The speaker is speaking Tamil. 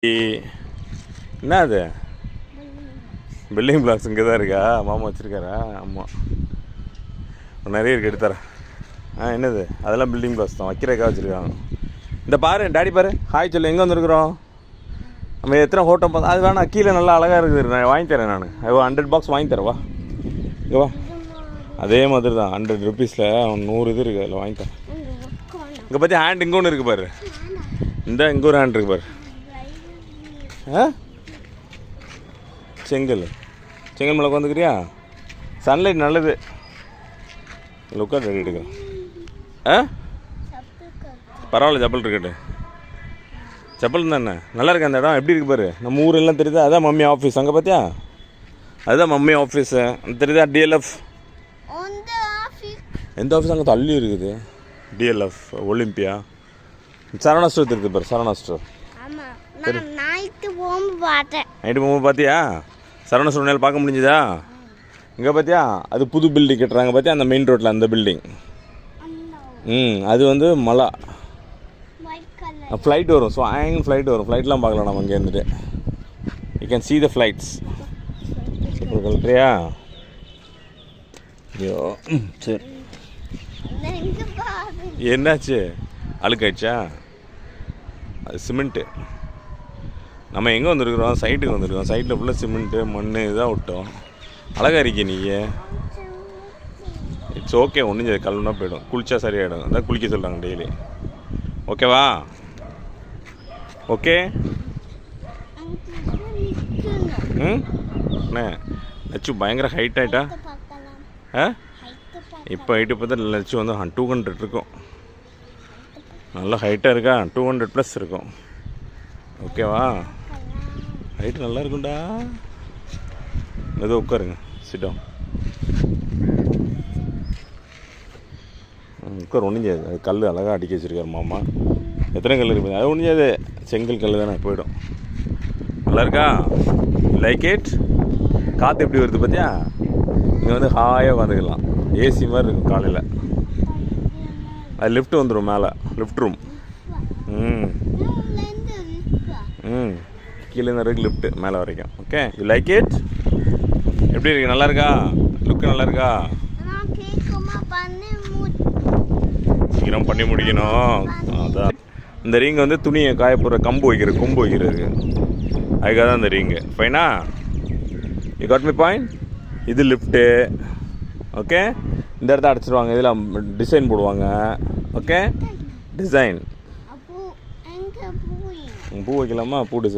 என்ன அது பில்டிங் பிளாக்ஸ் இங்கே தான் இருக்கா? மாமா வச்சுருக்காரா? ஆமாம், நிறைய இருக்குது, எடுத்துறேன். என்னது அதெல்லாம் பில்டிங் பிளாக்ஸ் தான், வைக்கிறக்கா வச்சுருக்காங்க. இந்த பாரு டாடி, பாரு ஹாய் சொல்லு. எங்கே வந்துருக்குறோம் நம்ம? எத்தனை ஹோட்டல் பார்த்தா அது வேணாம், கீழே நல்லா அழகாக இருக்குது, நான் வாங்கி தரேன். நான் 100 பாக்ஸ் வாங்கி தரேன், வா இங்கே வா. அதே மாதிரி தான் 100 ருபீஸில் 100 இது இருக்குது, அதில் வாங்கி தரேன். இங்கே பற்றி ஹேண்ட் இங்கே ஒன்று இருக்குது பாரு, இந்த இங்கே ஒரு ஹேண்ட் இருக்குது பாரு. செங்கல் மேலே உட்காந்துக்கிறியா? சன்லைட் நல்லது. லுக்கா ரெடி எடுக்க பரவாயில்ல, செப்பல் இருக்கட்டு. செப்பல் தானே நல்லா இருக்கு. அந்த இடம் எப்படி இருக்கு பாரு, நம்ம ஊரெல்லாம் தெரியுதா? அதான் மம்மி ஆஃபீஸ், அங்கே பார்த்தியா? அதுதான் மம்மி ஆஃபீஸு தெரியுதா? டிஎல்எஃப் எந்த ஆஃபீஸ் அங்கே தள்ளி இருக்குது? DLF Olympia. சரவணா ஸ்டோர் தெரியுது பாரு, சரவணா ஸ்டோர். நைட்டு போகும்போது பார்த்தியா? சரவணா ஸ்டோர் நேரில் பார்க்க முடிஞ்சுதா? இங்கே பார்த்தியா? அது புது பில்டிங் கட்டுறாங்க பார்த்தியா, அந்த மெயின் ரோட்டில் அந்த பில்டிங். அது வந்து மலை ஃப்ளைட் வரும். ஸோ ஃப்ளைட் வரும். ஃப்ளைட்லாம் பார்க்கலாம் நம்ம இங்கே இருந்துட்டு. You can see the flights. கல்றியா? ஐயோ சரி, என்னாச்சு? அழுக்காயிடுச்சா? அது சிமெண்ட்டு. நம்ம எங்கே வந்துருக்குறோம்? சைட்டுக்கு வந்துருக்கோம். சைட்டில் ஃபுல்லாக சிமெண்ட்டு மண் இதாக விட்டோம். அழகாக இருக்கே நீங்கள். இட்ஸ் ஓகே, ஒன்றும் சரி, கல்லுனா போயிடும். குளிச்சா சரியாயிடும். அதான் குளிக்க சொல்கிறாங்க டெய்லி. ஓகேவா? ஓகே. அண்ணே லட்சு பயங்கர ஹைட் ஆகிட்டா. இப்போ ஹைட்டு பார்த்தா லட்சு வந்து 200 இருக்கும். நல்லா ஹைட்டாக இருக்கா? 200+ இருக்கும். ஓகேவா? ஹைட்டு நல்லா இருக்கும்டா. எதோ உட்காருங்க, சிட்டம் உட்கார். ஒன்றுஞ்சாது, அது கல் அழகாக அடிக்க வச்சுருக்காரு மாமா. எத்தனை கல் இருக்குது? அது ஒன்றுஞ்சாது, செங்கல் கல் தானே, போயிடும். நல்லா இருக்கா? Like it. காற்று எப்படி வருது பார்த்தியா? இங்கே வந்து ஹாயாக உட்காந்துக்கலாம். ஏசி மாதிரி இருக்கும் காலையில். அது லிஃப்ட் வந்துடும் மேலே, லிஃப்ட் ரூம். கீழே இருக்கு லிஃப்ட்டு மேலே வரைக்கும். Okay, you like it? எப்படி இருக்கு? நல்லா இருக்கா? லுக்கு நல்லா இருக்கா? சீக்கிரம் பண்ணி முடிக்கணும். அதான் இந்த ரிங் வந்து துணியை காயப்படுற கொம்பு வைக்கிறதுக்கு. அதுக்காக தான் இந்த ரிங்கு. ஃபைனா? You got me point? இது லிஃப்ட்டு. ஓகே, இந்த இடத்த அடிச்சிடுவாங்க. இதில் டிசைன் போடுவாங்க. ஓகே, டிசைன் பூ வைக்கலாமா? பூ டிசைன்